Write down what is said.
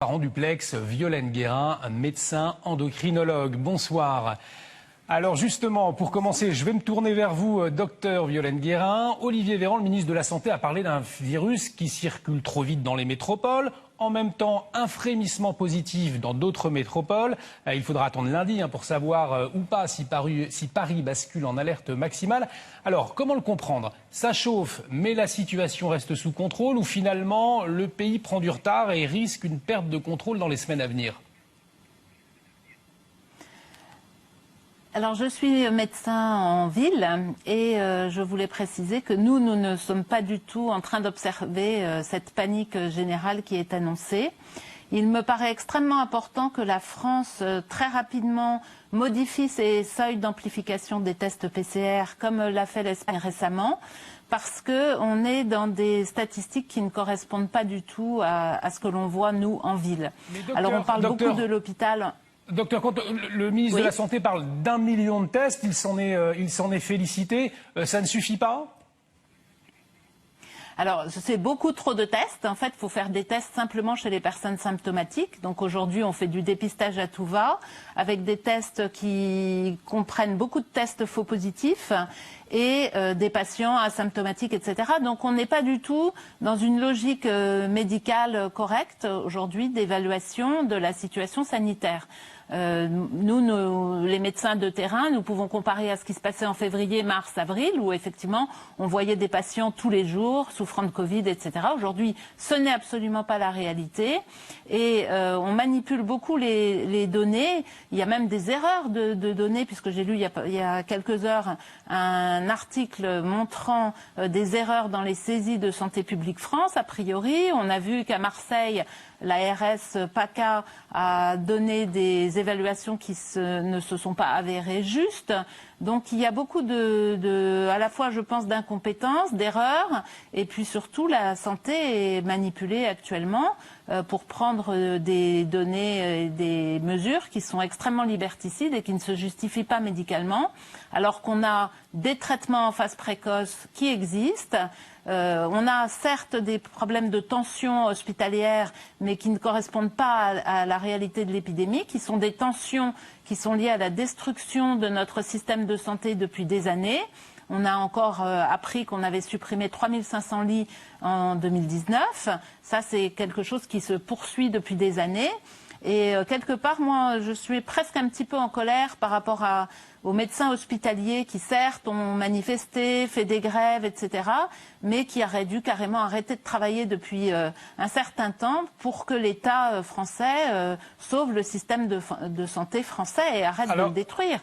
En duplex, Violaine Guérin, médecin endocrinologue. Bonsoir. Alors justement, pour commencer, je vais me tourner vers vous, docteur Violaine Guérin. Olivier Véran, le ministre de la Santé, a parlé d'un virus qui circule trop vite dans les métropoles. En même temps, un frémissement positif dans d'autres métropoles. Il faudra attendre lundi pour savoir ou pas si Paris bascule en alerte maximale. Alors, comment le comprendre? Ça chauffe, mais la situation reste sous contrôle ou finalement le pays prend du retard et risque une perte de contrôle dans les semaines à venir? Alors, je suis médecin en ville et je voulais préciser que nous ne sommes pas du tout en train d'observer cette panique générale qui est annoncée. Il me paraît extrêmement important que la France, très rapidement, modifie ses seuils d'amplification des tests PCR, comme l'a fait l'Espagne récemment, parce qu'on est dans des statistiques qui ne correspondent pas du tout à ce que l'on voit, nous, en ville. Alors, on parle beaucoup de l'hôpital. Docteur Comte, le ministre de la Santé parle d'1 million de tests, il s'en est félicité. Ça ne suffit pas? Alors, c'est beaucoup trop de tests. En fait, il faut faire des tests simplement chez les personnes symptomatiques. Donc aujourd'hui, on fait du dépistage à tout va, avec des tests qui comprennent beaucoup de tests faux positifs et des patients asymptomatiques, etc. Donc on n'est pas du tout dans une logique médicale correcte aujourd'hui d'évaluation de la situation sanitaire. Nous, les médecins de terrain, nous pouvons comparer à ce qui se passait en février, mars, avril, où effectivement on voyait des patients tous les jours souffrant de Covid, etc. Aujourd'hui, ce n'est absolument pas la réalité et on manipule beaucoup les données. Il y a même des erreurs de données, puisque j'ai lu il y a quelques heures un article montrant des erreurs dans les saisies de Santé publique France. A priori, on a vu qu'à Marseille, l'ARS PACA a donné des évaluations qui ne se sont pas avérées justes. Donc il y a beaucoup à la fois, je pense, d'incompétence, d'erreurs, et puis surtout la santé est manipulée actuellement pour prendre des données, des mesures qui sont extrêmement liberticides et qui ne se justifient pas médicalement, alors qu'on a des traitements en phase précoce qui existent. On a certes des problèmes de tension hospitalière, mais qui ne correspondent pas à la réalité de l'épidémie, qui sont des tensions qui sont liées à la destruction de notre système de santé depuis des années. On a encore appris qu'on avait supprimé 3500 lits en 2019. Ça, c'est quelque chose qui se poursuit depuis des années. Et quelque part, moi, je suis presque un petit peu en colère par rapport aux médecins hospitaliers qui, certes, ont manifesté, fait des grèves, etc., mais qui auraient dû carrément arrêter de travailler depuis un certain temps pour que l'État français sauve le système de santé français et arrête de le détruire.